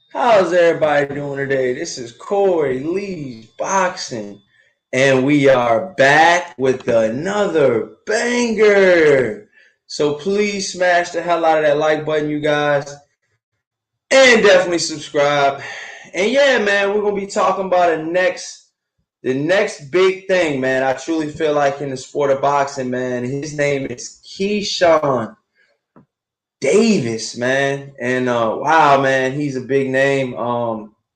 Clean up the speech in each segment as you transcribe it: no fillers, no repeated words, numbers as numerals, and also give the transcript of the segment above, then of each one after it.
How's everybody doing today? This is Corey Lee's Boxing, and we are back with another banger. So please smash the hell out of that like button, you guys, and definitely subscribe. And yeah, man, we're gonna be talking about the next big thing, man. I truly feel like in the sport of boxing, man. His name is Keyshawn Davis, man. And wow, man, he's a big name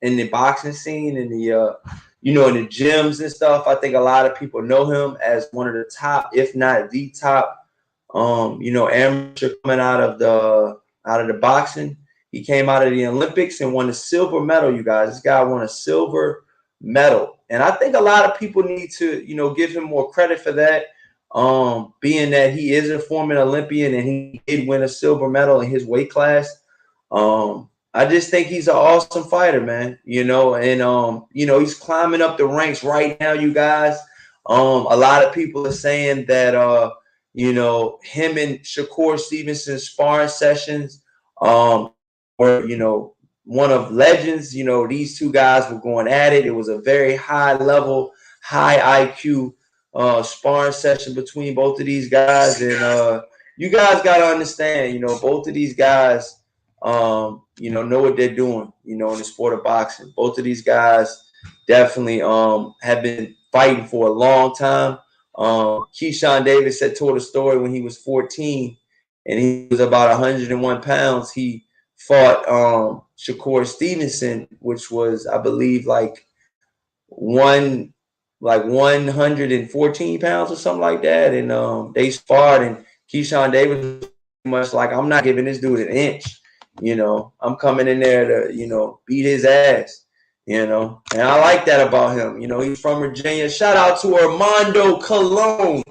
in the boxing scene, in the in the gyms and stuff. I think a lot of people know him as one of the top, if not the top, amateur coming out of the boxing. He came out of the Olympics and won a silver medal, you guys. This guy won a silver medal. And I think a lot of people need to, give him more credit for that. Being that he is a former Olympian and he did win a silver medal in his weight class. I just think he's an awesome fighter, man. He's climbing up the ranks right now, you guys. A lot of people are saying that him and Shakur Stevenson's sparring sessions were, one of legends. These two guys were going at it. It was a very high level, high IQ sparring session between both of these guys. And you guys got to understand, both of these guys, know what they're doing, in the sport of boxing. Both of these guys definitely have been fighting for a long time. Keyshawn Davis had told a story when he was 14 and he was about 101 pounds. He fought Shakur Stevenson, which was, I believe, like 114 pounds or something like that. And they sparred, and Keyshawn Davis was much like, I'm not giving this dude an inch. I'm coming in there to, beat his ass, and I like that about him. He's from Virginia. Shout out to Armando Colon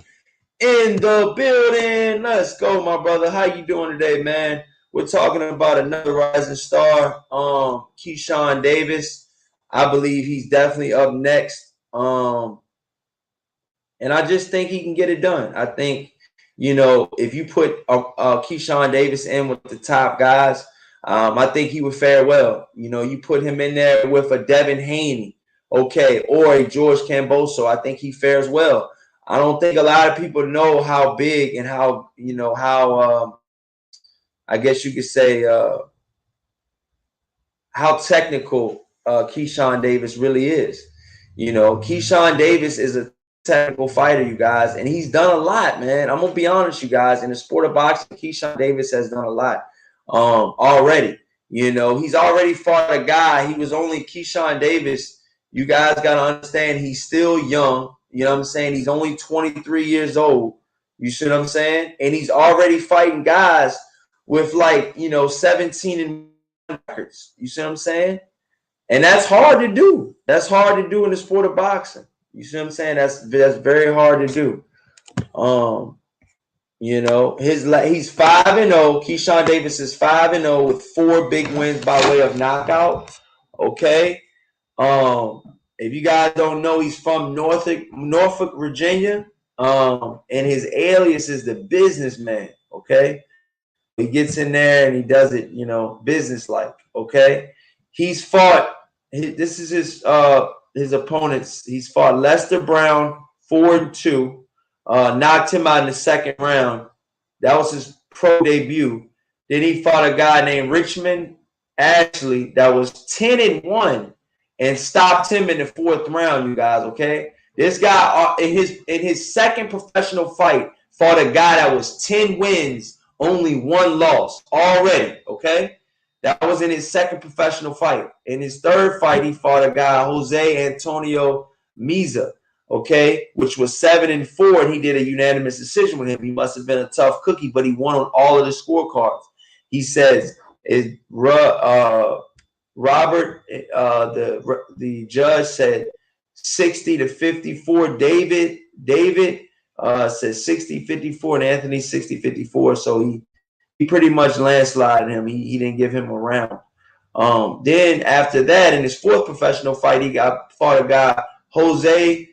in the building. Let's go, my brother. How you doing today, man? We're talking about another rising star, Keyshawn Davis. I believe he's definitely up next. And I just think he can get it done. I think, if you put Keyshawn Davis in with the top guys, I think he would fare well. You put him in there with a Devin Haney, okay, or a George Kambosos, I think he fares well. I don't think a lot of people know how big and how, I guess you could say, how technical Keyshawn Davis really is. Keyshawn Davis is a technical fighter, you guys, and he's done a lot, man. I'm gonna be honest, you guys. In the sport of boxing, Keyshawn Davis has done a lot already. He's already fought a guy. He was only Keyshawn Davis. You guys got to understand, he's still young. You know what I'm saying? He's only 23 years old. You see what I'm saying? And he's already fighting guys with 17 and records. You see what I'm saying? And that's hard to do. That's hard to do in the sport of boxing. You see what I'm saying? That's very hard to do. He's 5-0. Keyshawn Davis is 5-0 with 4 big wins by way of knockout. Okay. If you guys don't know, he's from Norfolk, Virginia. And his alias is the businessman. Okay. He gets in there and he does it, business-like. Okay. He's fought. This is his opponents. He's fought Lester Brown 4-2. Knocked him out in the second round. That was his pro debut. Then he fought a guy named Richmond Ashley that was 10-1 and stopped him in the 4th round, you guys, okay? This guy in his second professional fight fought a guy that was 10 wins, only 1 loss already, okay? That was in his second professional fight. In his 3rd fight, he fought a guy, Jose Antonio Meza, okay, which was 7-4, and he did a unanimous decision with him. He must have been a tough cookie, but he won on all of the scorecards. He says, Robert, the judge said 60-54. David says 60-54, and Anthony 60-54. So he pretty much landslided him. He didn't give him a round. Then after that, in his 4th professional fight, he fought a guy, Jose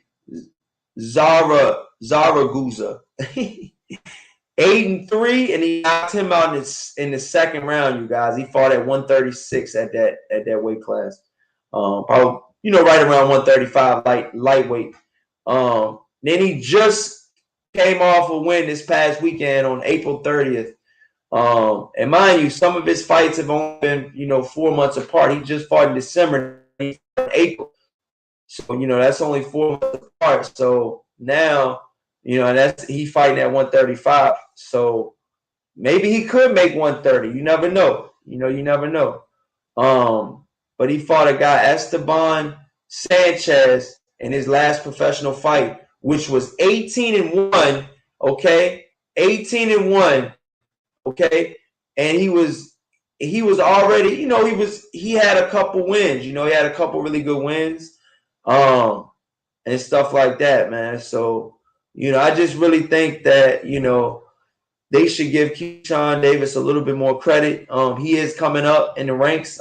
Zaragoza. 8-3, and he knocked him out in the second round. You guys, he fought at 136 at that weight class. Probably right around 135 lightweight. Then he just came off a win this past weekend on April 30th. And mind you, some of his fights have only been 4 months apart. He just fought in December, he fought in April. So that's only 4 months apart. So now and he fighting at 135. So maybe he could make 130. You never know. You never know. But he fought a guy, Esteban Sanchez, in his last professional fight, which was 18-1. Okay, 18-1. Okay, and he was already, he had a couple wins. He had a couple really good wins, and stuff like that, man. So I just really think that they should give Keyshawn Davis a little bit more credit. He is coming up in the ranks.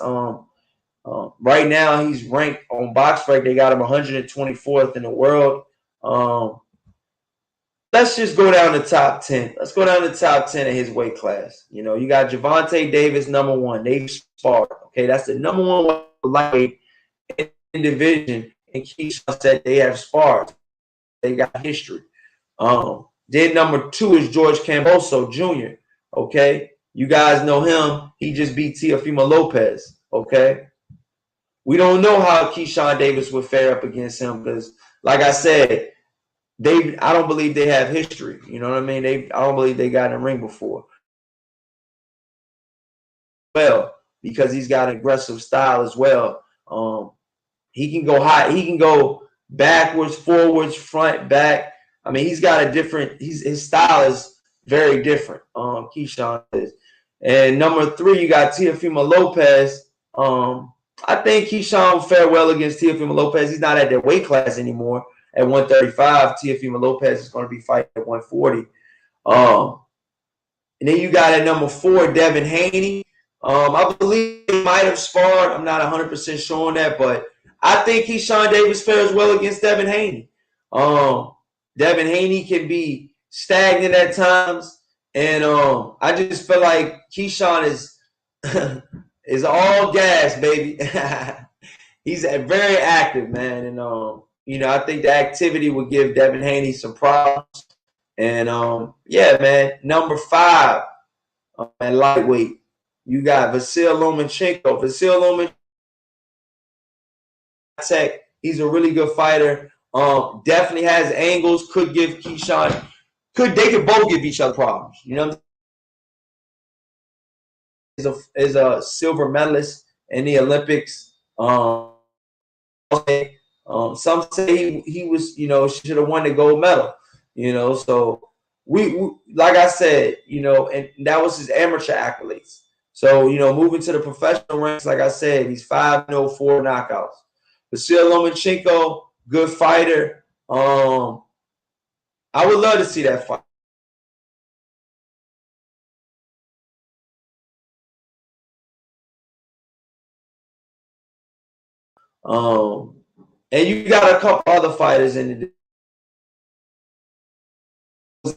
Right now, he's ranked on BoxRec. They got him 124th in the world. Let's just go down the top 10. Let's go down the top 10 in his weight class. You got Gervonta Davis, number 1. They've sparred. Okay, that's the number 1 lightweight in the division. And Keyshawn said they have sparred. They got history. Then number 2 is George Kambosos Jr. Okay, you guys know him. He just beat Teofimo Lopez. Okay, we don't know how Keyshawn Davis would fare up against him because, like I said, I don't believe they have history. You know what I mean? I don't believe they got in the ring before. Well, because he's got an aggressive style as well. He can go high. He can go backwards, forwards, front, back. I mean, he's got a different. His style is very different. Keyshawn is. And number 3, you got Teofimo Lopez. I think Keyshawn will fare well against Teofimo Lopez. He's not at that weight class anymore. At 135, Teofimo Lopez is going to be fighting at 140. And then you got at number 4, Devin Haney. I believe he might have sparred. I'm not 100% sure on that, but I think Keyshawn Davis fares well against Devin Haney. Devin Haney can be stagnant at times, and I just feel like Keyshawn is all gas, baby. He's very active, man, and I think the activity would give Devin Haney some problems. And yeah, man, number 5 at lightweight, you got Vasyl Lomachenko. Vasyl Lomachenko, he's a really good fighter. Definitely has angles. Could give Keyshawn. They could both give each other problems. You know what I'm saying? Is a silver medalist in the Olympics. Some say he was, should have won the gold medal. So we like I said, and that was his amateur accolades. So moving to the professional ranks, like I said, he's 5-0, 4 knockouts. Vasyl Lomachenko, good fighter. I would love to see that fight. And you got a couple other fighters in the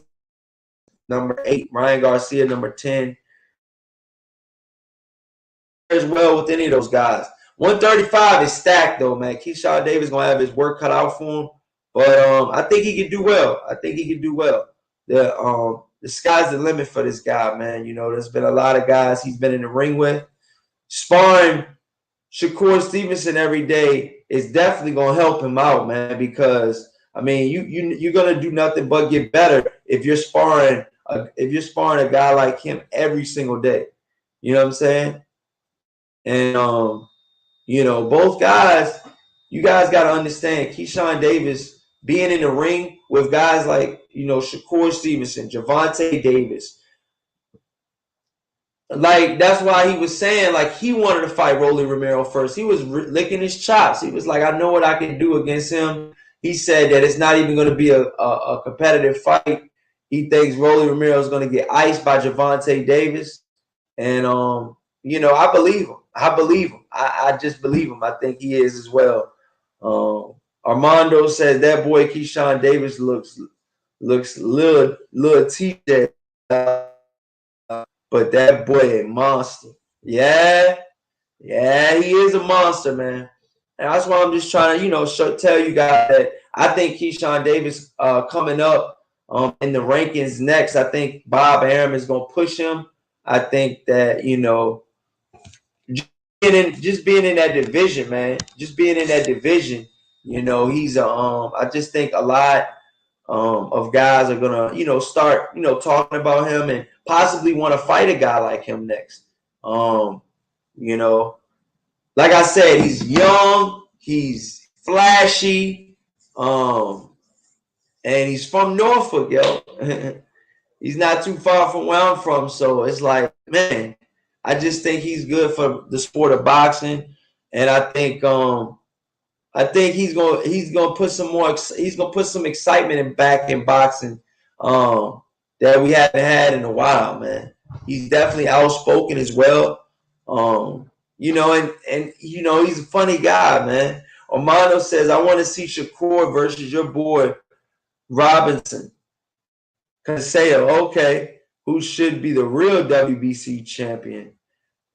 number 8, Ryan Garcia, number 10. As well with any of those guys. 135 is stacked though, man. Keyshawn Davis gonna have his work cut out for him, but I think he can do well. The sky's the limit for this guy, man. There's been a lot of guys he's been in the ring with. Sparring Shakur Stevenson every day is definitely gonna help him out, man. Because I mean, you're gonna do nothing but get better if you're sparring a guy like him every single day. You know what I'm saying? And both guys, you guys got to understand, Keyshawn Davis being in the ring with guys like Shakur Stevenson, Gervonta Davis. Like, that's why he was saying, like, he wanted to fight Rolly Romero first. He was licking his chops. He was like, I know what I can do against him. He said that it's not even going to be a competitive fight. He thinks Rolly Romero is going to get iced by Gervonta Davis. And, I believe him. I just believe him. I think he is as well. Armando says that boy Keyshawn Davis looks little TJ. but that boy a monster. Yeah, he is a monster, man. And that's why I'm just trying to, tell you guys that I think Keyshawn Davis coming up in the rankings next. I think Bob Arum is going to push him. I think that, just being in that division, man, he's I just think a lot of guys are going to, start, talking about him and possibly want to fight a guy like him next. You know, like I said, he's young, he's flashy, and he's from Norfolk, yo. He's not too far from where I'm from, so it's like, man, I just think he's good for the sport of boxing, and I think he's gonna put some excitement back in boxing that we haven't had in a while, man. He's definitely outspoken as well. And he's a funny guy, man. Armando says, I want to see Shakur versus your boy Robinson. Kaseo, okay, who should be the real WBC champion,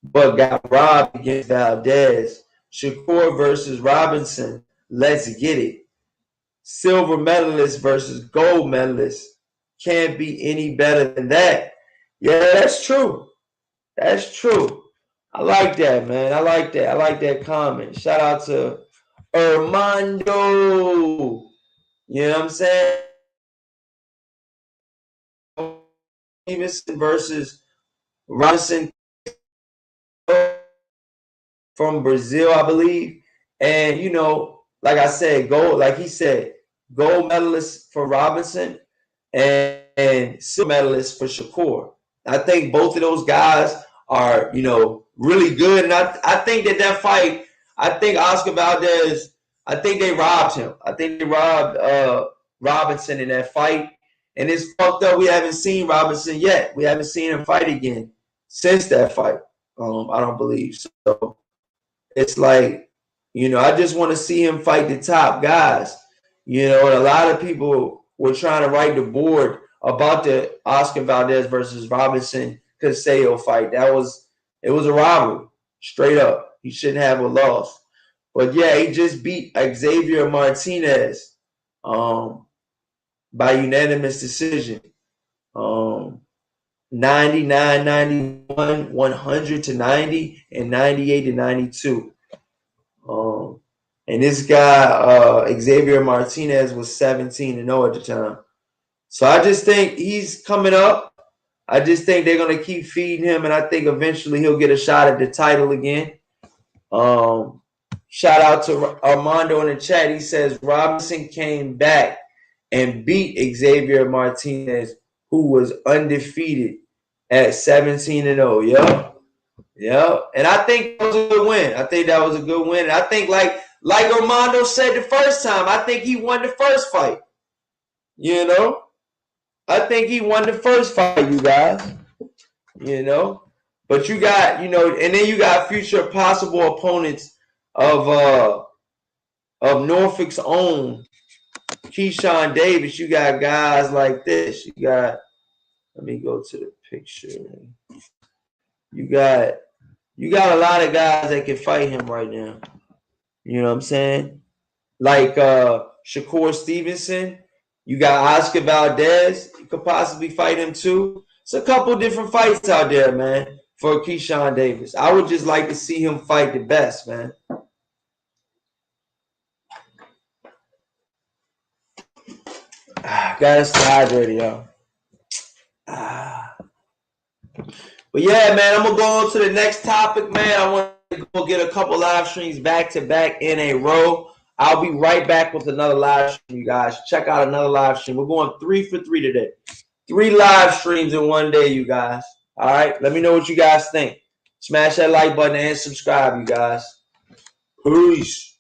but got robbed against Valdez. Shakur versus Robinson. Let's get it. Silver medalist versus gold medalist. Can't be any better than that. Yeah, that's true. That's true. I like that, man. I like that comment. Shout out to Armando. You know what I'm saying? Stevenson versus Robinson from Brazil, I believe. And, like I said, gold medalist for Robinson and silver medalist for Shakur. I think both of those guys are, really good. And I think that fight, I think Oscar Valdez, I think they robbed him. I think they robbed Robinson in that fight. And it's fucked up. We haven't seen Robinson yet. We haven't seen him fight again since that fight. I don't believe. So it's like, I just want to see him fight the top guys. And a lot of people were trying to write the board about the Oscar Valdez versus Robinson Kaseo fight. It was a robbery, straight up. He shouldn't have a loss. But yeah, he just beat Xavier Martinez by unanimous decision. 99-91, 100-90, and 98-92. And this guy, Xavier Martinez, was 17-0 at the time. So I just think he's coming up. I just think they're going to keep feeding him, and I think eventually he'll get a shot at the title again. Shout out to Armando in the chat. He says Robinson came back and beat Xavier Martinez, who was undefeated at 17-0. Yeah. And I think that was a good win. And I think like Armando said the first time, I think he won the first fight. I think he won the first fight, you guys. But you got, and then you got future possible opponents of Norfolk's own Keyshawn Davis. You got guys like this. Let me go to the picture. You got a lot of guys that can fight him right now. You know what I'm saying? Like Shakur Stevenson. You got Oscar Valdez. You could possibly fight him too. It's a couple different fights out there, man, for Keyshawn Davis. I would just like to see him fight the best, man. Gotta stay hydrated, y'all. But yeah, man, I'm gonna go on to the next topic, man. I want to go get a couple live streams back to back in a row. I'll be right back with another live stream, you guys. Check out another live stream. We're going 3 for 3 today. 3 live streams in one day, you guys. All right, let me know what you guys think. Smash that like button and subscribe, you guys. Peace.